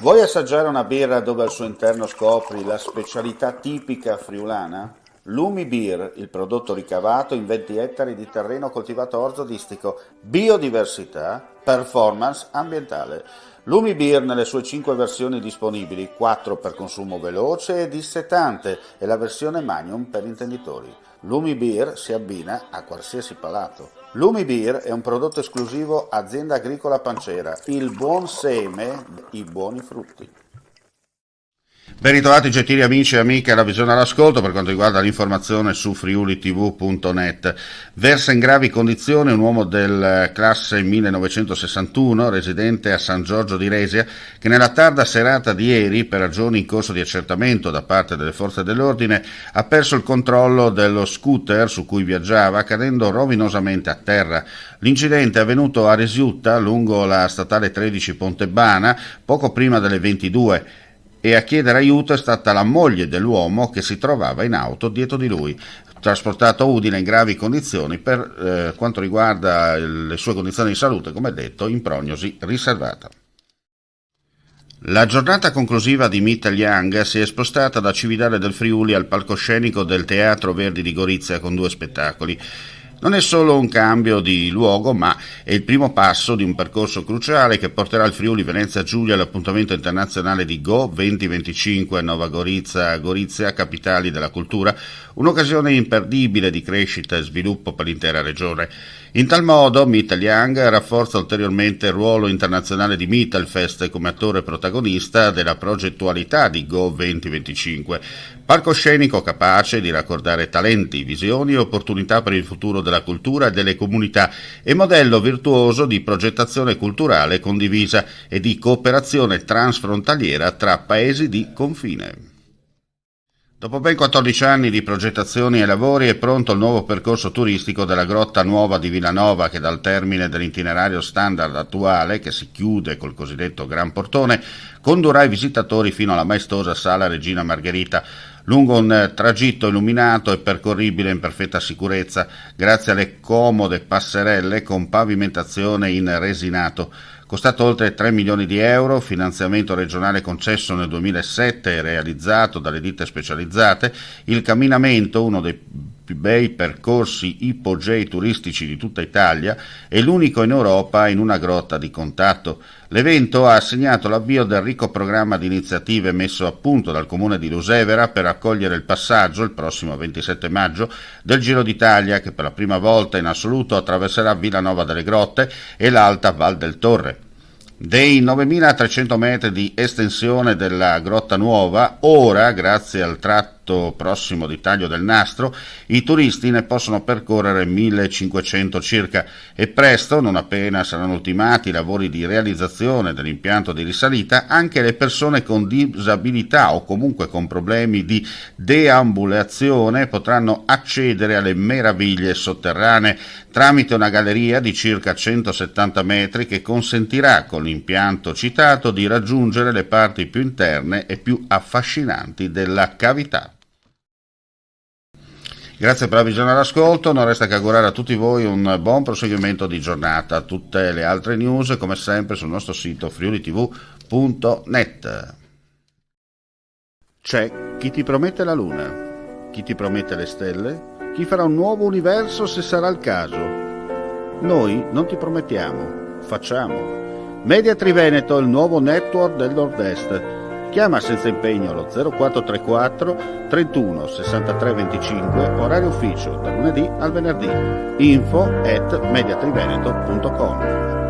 Vuoi assaggiare una birra dove al suo interno scopri la specialità tipica friulana? Lumi Beer, il prodotto ricavato in 20 ettari di terreno coltivato orzodistico, biodiversità, performance ambientale. Lumi Beer nelle sue 5 versioni disponibili, 4 per consumo veloce e dissetante e la versione Magnum per intenditori. Lumi Beer si abbina a qualsiasi palato. Lumi Beer è un prodotto esclusivo Azienda Agricola Pancera, il buon seme, i buoni frutti. Ben ritrovati gentili amici e amiche alla visione all'ascolto per quanto riguarda l'informazione su friulitv.net. Versa in gravi condizioni un uomo del classe 1961 residente a San Giorgio di Resia che nella tarda serata di ieri, per ragioni in corso di accertamento da parte delle forze dell'ordine, ha perso il controllo dello scooter su cui viaggiava cadendo rovinosamente a terra. L'incidente è avvenuto a Resiutta lungo la statale 13 Pontebana poco prima delle 22 e a chiedere aiuto è stata la moglie dell'uomo che si trovava in auto dietro di lui, trasportato a Udine in gravi condizioni per quanto riguarda le sue condizioni di salute, come detto, in prognosi riservata. La giornata conclusiva di Meet Young si è spostata da Cividale del Friuli al palcoscenico del Teatro Verdi di Gorizia con 2 spettacoli. Non è solo un cambio di luogo, ma è il primo passo di un percorso cruciale che porterà il Friuli Venezia Giulia all'appuntamento internazionale di Go 2025 a Nova Gorizia, Gorizia, capitali della cultura, un'occasione imperdibile di crescita e sviluppo per l'intera regione. In tal modo Meet Young rafforza ulteriormente il ruolo internazionale di Meetalfest come attore protagonista della progettualità di Go 2025, palcoscenico capace di raccordare talenti, visioni e opportunità per il futuro della cultura e delle comunità e modello virtuoso di progettazione culturale condivisa e di cooperazione transfrontaliera tra paesi di confine. Dopo ben 14 anni di progettazioni e lavori è pronto il nuovo percorso turistico della Grotta Nuova di Villanova che dal termine dell'itinerario standard attuale, che si chiude col cosiddetto Gran Portone, condurrà i visitatori fino alla maestosa Sala Regina Margherita, lungo un tragitto illuminato e percorribile in perfetta sicurezza, grazie alle comode passerelle con pavimentazione in resinato. Costato oltre 3 milioni di euro, finanziamento regionale concesso nel 2007 e realizzato dalle ditte specializzate, il camminamento, uno dei più bei percorsi ipogei turistici di tutta Italia, è l'unico in Europa in una grotta di contatto. L'evento ha segnato l'avvio del ricco programma di iniziative messo a punto dal Comune di Lusevera per accogliere il passaggio, il prossimo 27 maggio, del Giro d'Italia che per la prima volta in assoluto attraverserà Villanova delle Grotte e l'Alta Val del Torre. Dei 9.300 metri di estensione della Grotta Nuova, ora, grazie al tratto prossimo di Taglio del Nastro, i turisti ne possono percorrere 1.500 circa e presto, non appena saranno ultimati i lavori di realizzazione dell'impianto di risalita, anche le persone con disabilità o comunque con problemi di deambulazione potranno accedere alle meraviglie sotterranee tramite una galleria di circa 170 metri che consentirà con l'impianto citato di raggiungere le parti più interne e più affascinanti della cavità. Grazie per la visione all'ascolto, non resta che augurare a tutti voi un buon proseguimento di giornata. Tutte le altre news come sempre sul nostro sito friulitv.net. C'è chi ti promette la luna, chi ti promette le stelle, chi farà un nuovo universo se sarà il caso. Noi non ti promettiamo, facciamo. Media Triveneto, il nuovo network del Nord-Est. Chiama senza impegno allo 0434 31 63 25, orario ufficio, dal lunedì al venerdì. info@mediatriveneto.com.